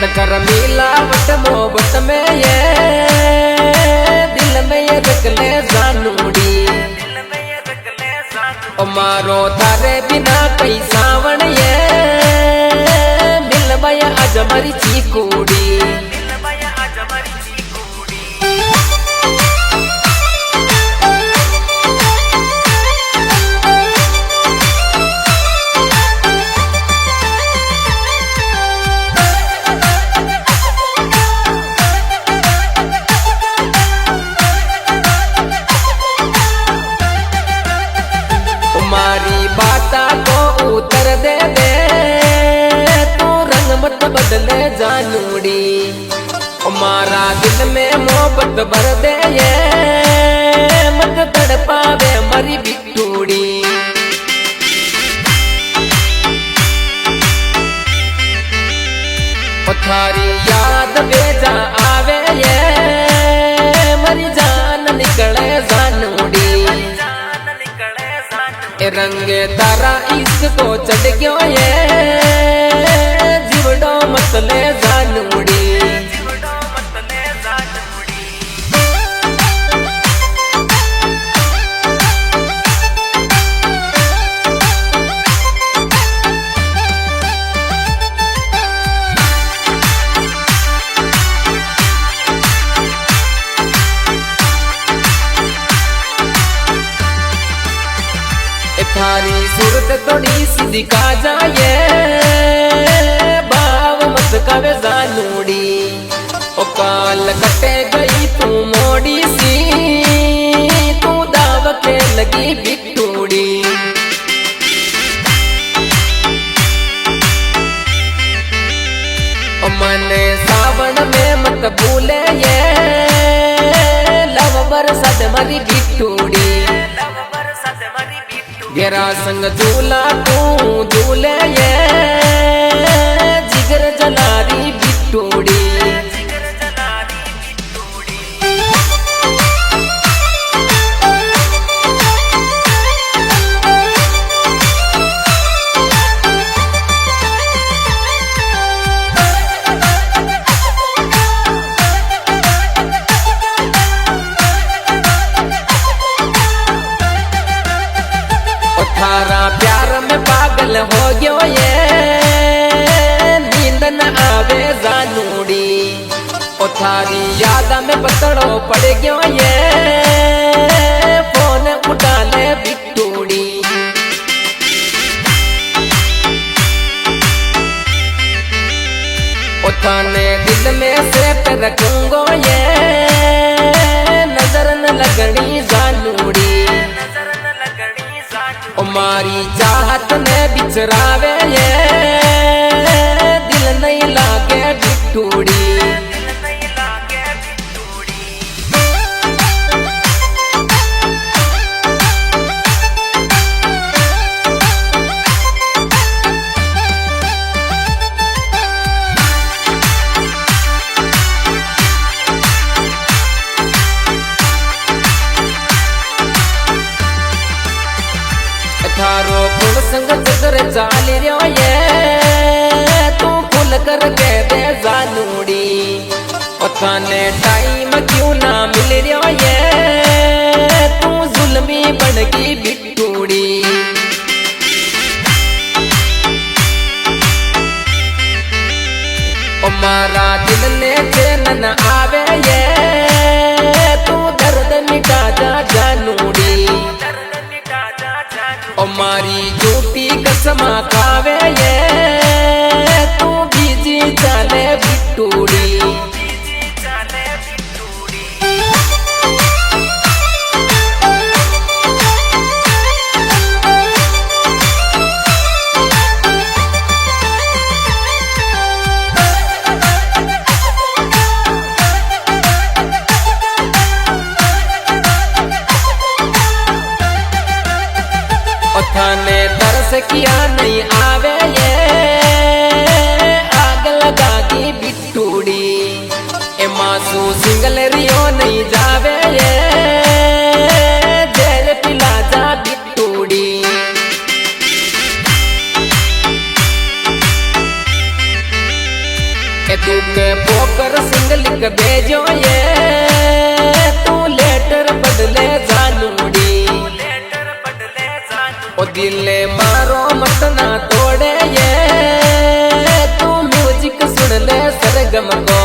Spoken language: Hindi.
मत कर मिलावट मोहब्बत में ये दिल में ये रख ले जानूड़ी ओ मारो थारे बिना कई सावन ये मिल माया आज हमारी चीकूड़ी उतर दे दे तू रंग मत बदले जानूड़ी मारा दिल में मोहब्बत भर दे ये मत तड़पावे मरी बिटूड़ी थारी याद बेजा आवे ये मरी जान निकले जानूड़ी रंगे तारा इसको चढ़ क्यों ये जीवड़ो मतले जानूड़ी थारी सूरत थोड़ी सी दिखा जाए भाव मत कवे जानूड़ी ओ काल कटे गई तू मोड़ी सी तू दाव के लगी बिटूड़ी ओ मने सावन में मत भूले ये लव बरसात मरी बिटूड़ी गेरा संग झूला तू झूले ये जिगर जलारी बिटूड़ी प्यार में पागल हो गयो ये नींद न आवे जानूड़ी ओ थारी याद में पतड़ो पड़ गयो ये फोन उठा ले बिटूड़ी ओ थाने दिल में से रखूंगो ये नजर न लगनी जानूड़ी ओ मारी चाहत ने बिचरावे ये दिल नहीं लागे बिटूड़ी थारो फूल संग चक्कर चाल रियो ये तू फूल कर के दे जानूड़ी ओ थाने टाइम क्यों ना मिल रियो ये तू जुल्मी बन गई बिटूड़ी ओ मारा दिल ने चैन न आवे ये तू दर्द मिटा जा जानूड़ी ओ मारी झूठी कसम खावे ये तू बीजी चाले बिटूड़ी थाने तरस किया नहीं आवे ये आग लगा दी बिटूड़ी ए मासू सिंगल रियो नहीं जावे ये जेल पिला जा बिटूड़ी ए तू संग भेजो ये तू लेटर बदले जानूड़ी ओ दिल मारो मत ना तोड़े ये तू म्यूजिक सुन ले सरगम को।